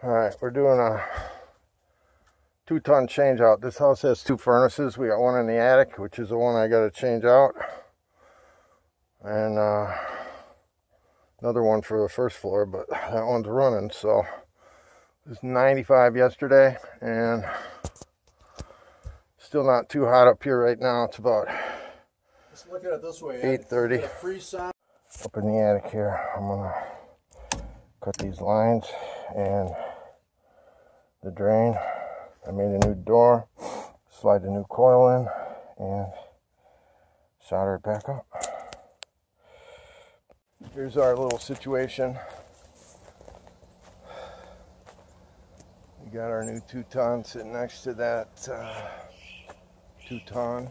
Alright, we're doing a 2-ton change out. This house has 2 furnaces. We got one in the attic, which is the one I got to change out, and another one for the first floor, but that one's running. So it was 95 yesterday, and still not too hot up here right now. It's about, let's look at it this way, 8:30. Up in the attic here, I'm gonna cut these lines and the drain. I made a new door, slide the new coil in, and solder it back up. Here's our little situation. We got our new 2-ton sitting next to that 2-ton.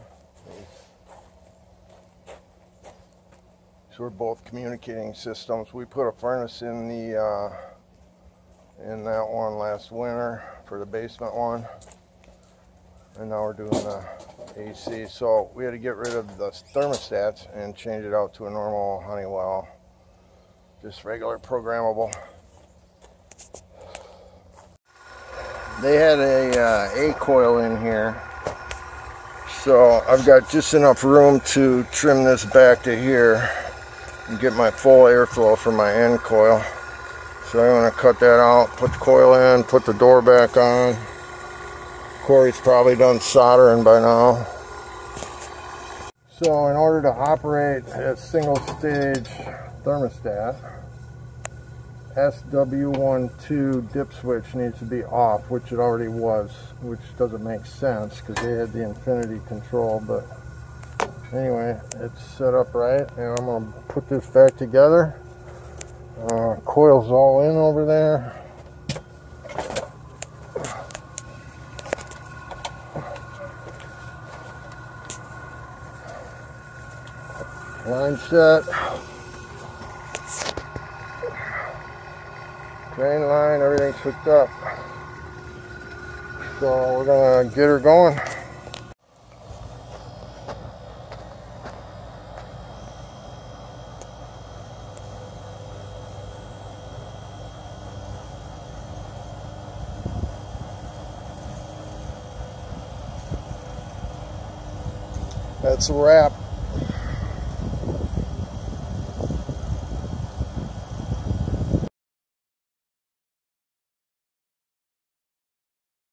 So we're both communicating systems. We put a furnace in the in that one last winter for the basement one, and now we're doing the AC. So we had to get rid of the thermostats and change it out to a normal Honeywell, just regular programmable. They had a coil in here, so I've got just enough room to trim this back to here and get my full airflow from my end coil. So I'm going to cut that out, put the coil in, put the door back on. Corey's probably done soldering by now. So in order to operate a single stage thermostat, SW12 dip switch needs to be off, which it already was, which doesn't make sense because they had the infinity control. But anyway, it's set up right, and I'm going to put this back together. Coil's all in over there. Line set. Drain line, everything's hooked up. So we're gonna get her going. That's a wrap.